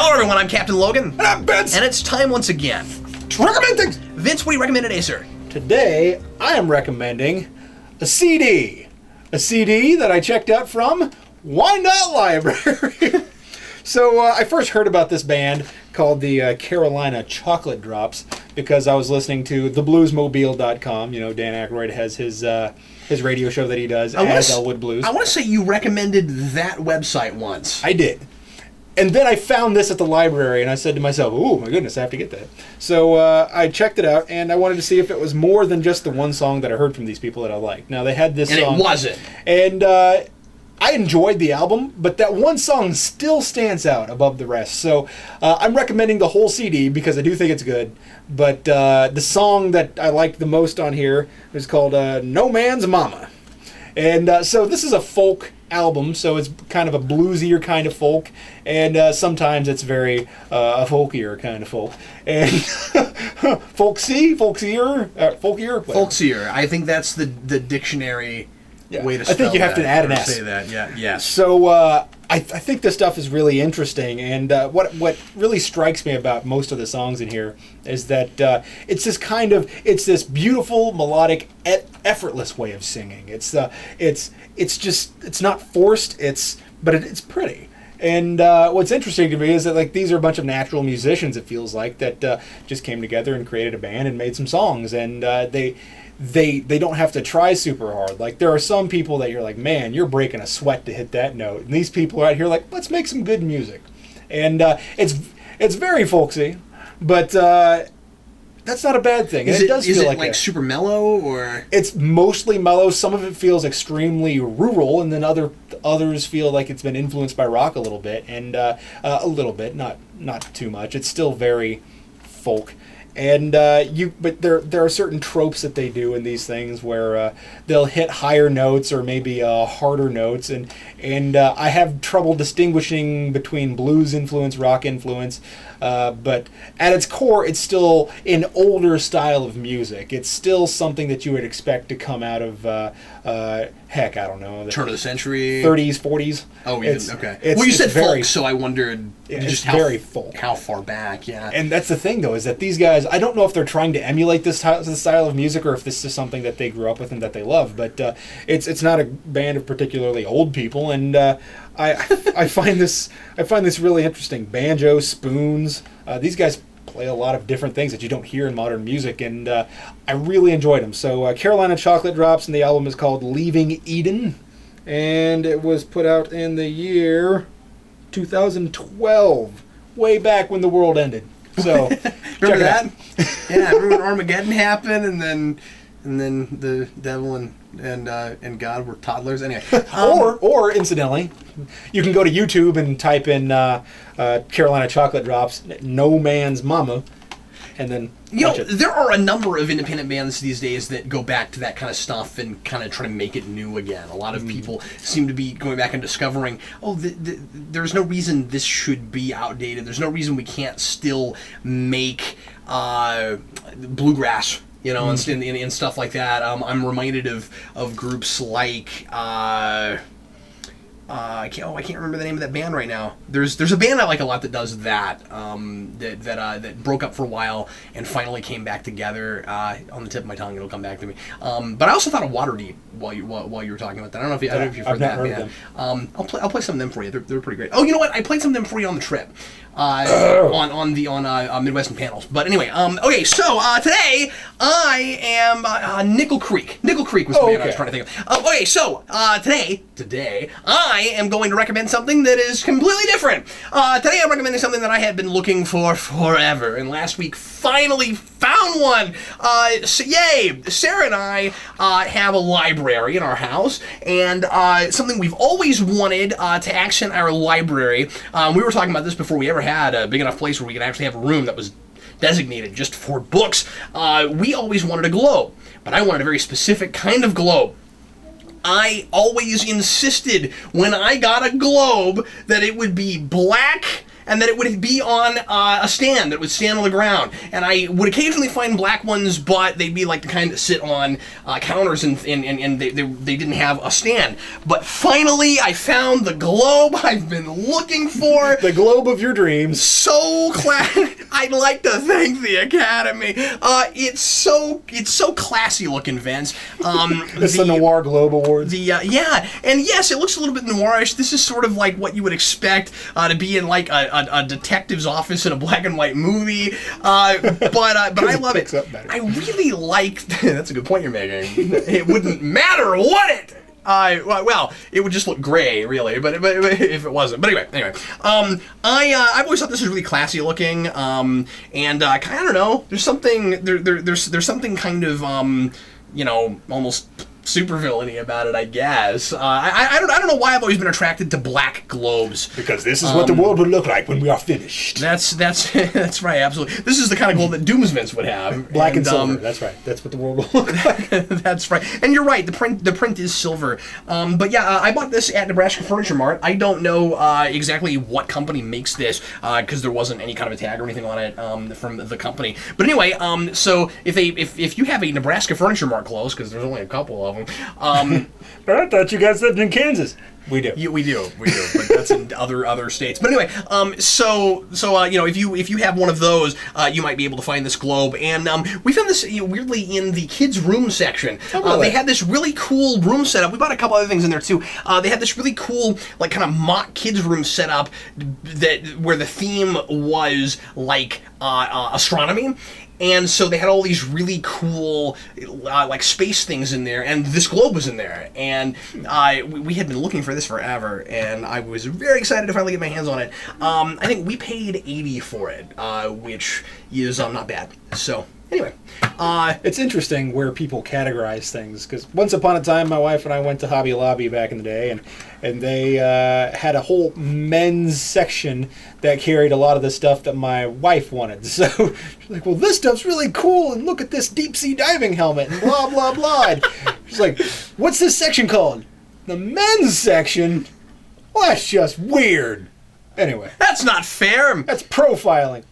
Hello everyone, I'm Captain Logan. And I'm Vince. And it's time once again to recommend things. Vince, what do you recommend today, sir? Today, I am recommending a CD. A CD that I checked out from Why Not Library. So I first heard about this band called the Carolina Chocolate Drops because I was listening to thebluesmobile.com. You know, Dan Aykroyd has his radio show that he does as Elwood Blues. I want to say you recommended that website once. I did. And then I found this at the library, and I said to myself, "Oh my goodness, I have to get that." So I checked it out, and I wanted to see if it was more than just the one song that I heard from these people that I liked. Now, they had this and song. And it wasn't. And I enjoyed the album, but that one song still stands out above the rest. So I'm recommending the whole CD because I do think it's good. But the song that I liked the most on here is called No Man's Mama. And so this is a folk album, so it's kind of a bluesier kind of folk, and sometimes it's very a folkier kind of folk. And folksier? Folkier? Folksier. I think that's the dictionary way to spell I think you have to add an S. Say that, yeah, yes. So I think this stuff is really interesting, and what really strikes me about most of the songs in here is that it's this beautiful, melodic, effortless way of singing. It's not forced. But it's pretty. And what's interesting to me is that these are a bunch of natural musicians. It feels like that just came together and created a band and made some songs, and they don't have to try super hard. Like, there are some people that you're like, man, you're breaking a sweat to hit that note. And these people are out here like, let's make some good music. And it's very folksy, but that's not a bad thing. Is it like super mellow, or? It's mostly mellow. Some of it feels extremely rural, and then others feel like it's been influenced by rock a little bit, and a little bit, not too much. It's still very folk. And but there are certain tropes that they do in these things where they'll hit higher notes or maybe harder notes, and I have trouble distinguishing between blues influence, rock influence, but at its core, it's still an older style of music. It's still something that you would expect to come out of heck, I don't know, turn of the century, 30s, 40s. Oh, okay. Well, you said folk, so I wondered just very folk. How far back, yeah. And that's the thing, though, is that these guys, I don't know if they're trying to emulate this style of music or if this is something that they grew up with and that they love, but it's not a band of particularly old people, and I find this really interesting. Banjo, spoons, these guys play a lot of different things that you don't hear in modern music, and I really enjoyed them. So Carolina Chocolate Drops, and the album is called Leaving Eden, and it was put out in the year 2012, way back when the world ended. So remember that? Yeah, remember when Armageddon happened, and then the devil and God were toddlers. Anyway, or incidentally, you can go to YouTube and type in Carolina Chocolate Drops, No Man's Mama, and then watch it. There are a number of independent bands these days that go back to that kind of stuff and kind of try to make it new again. A lot of people seem to be going back and discovering, there's no reason this should be outdated. There's no reason we can't still make bluegrass, and stuff like that. I'm reminded of groups like I can't remember the name of that band right now. There's a band I like a lot that does that that broke up for a while and finally came back together. On the tip of my tongue, it'll come back to me. But I also thought of Waterdeep while you were talking about that. I don't know if you've heard that band. I'll play some of them for you. They're pretty great. Oh, you know what? I played some of them for you on the trip. On Midwestern Panels. But anyway, okay, so today I am Nickel Creek. Nickel Creek was the band I was trying to think of. Okay, so today I am going to recommend something that is completely different. Today I'm recommending something that I had been looking for forever, and last week finally found one. So yay! Sarah and I have a library in our house, and something we've always wanted to accent our library. We were talking about this before we ever had a big enough place where we could actually have a room that was designated just for books. We always wanted a globe, but I wanted a very specific kind of globe. I always insisted when I got a globe that it would be black and that it would be on a stand that would stand on the ground. And I would occasionally find black ones, but they'd be like the kind that sit on counters, and they didn't have a stand. But finally, I found the globe I've been looking for. The globe of your dreams. So I'd like to thank the Academy. It's so classy looking, Vince. It's the Noir Globe Awards. Yeah, and yes, it looks a little bit noirish. This is sort of like what you would expect to be in like a detective's office in a black and white movie. But I love it. I really like. That's a good point you're making. It wouldn't matter, would it? Well, it would just look gray, really, but if it wasn't. But anyway, I've always thought this was really classy looking, and I don't know. There's something there's something kind of almost super villainy about it, I guess. I don't know why I've always been attracted to black globes. Because this is what the world would look like when we are finished. That's right, absolutely. This is the kind of globe that Doomsvince would have. Black and silver. That's right. That's what the world will look like. That's right. And you're right. The print is silver. But yeah, I bought this at Nebraska Furniture Mart. I don't know exactly what company makes this because there wasn't any kind of a tag or anything on it from the company. But anyway, so if you have a Nebraska Furniture Mart close, because there's only a couple of them. But I thought you guys lived in Kansas. We do. We do. But that's in other states. But anyway, so if you have one of those, you might be able to find this globe. And we found this weirdly in the kids' room section. They had this really cool room setup. We bought a couple other things in there too. They had this really cool, like, kind of mock kids' room setup where the theme was like astronomy. And so they had all these really cool, like, space things in there, and this globe was in there. And we had been looking for this forever, and I was very excited to finally get my hands on it. I think we paid $80 for it, which is not bad. So anyway, it's interesting where people categorize things, because once upon a time, my wife and I went to Hobby Lobby back in the day, and they had a whole men's section that carried a lot of the stuff that my wife wanted. So she's like, well, this stuff's really cool, and look at this deep sea diving helmet, and blah, blah, blah. And she's like, what's this section called? The men's section? Well, that's just weird. Anyway. That's not fair. That's profiling.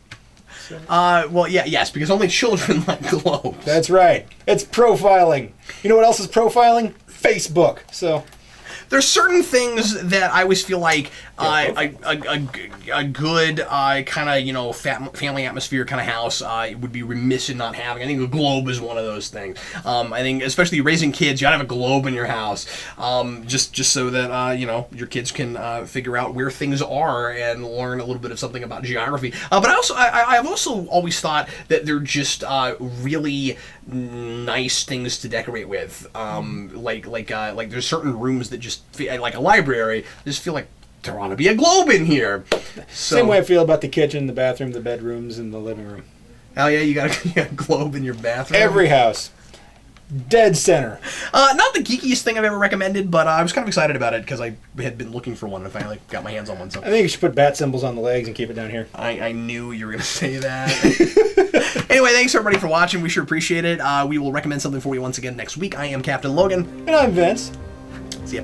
Well, yes, because only children like globes. That's right. It's profiling. You know what else is profiling? Facebook. So there's certain things that I always feel like a good kind of family atmosphere kind of house would be remiss in not having. I think a globe is one of those things. I think especially raising kids, you gotta have a globe in your house, just so that your kids can figure out where things are and learn a little bit of something about geography. But I've also always thought that they're just really nice things to decorate with. Like there's certain rooms that just feel, like a library, just feel like there ought to be a globe in here. So, same way I feel about the kitchen, the bathroom, the bedrooms, and the living room. Oh yeah, you got a globe in your bathroom? Every house. Dead center. Not the geekiest thing I've ever recommended, but I was kind of excited about it because I had been looking for one and finally got my hands on one. So I think you should put bat symbols on the legs and keep it down here. I knew you were going to say that. Anyway, thanks everybody for watching. We sure appreciate it. We will recommend something for you once again next week. I am Captain Logan. And I'm Vince. See ya.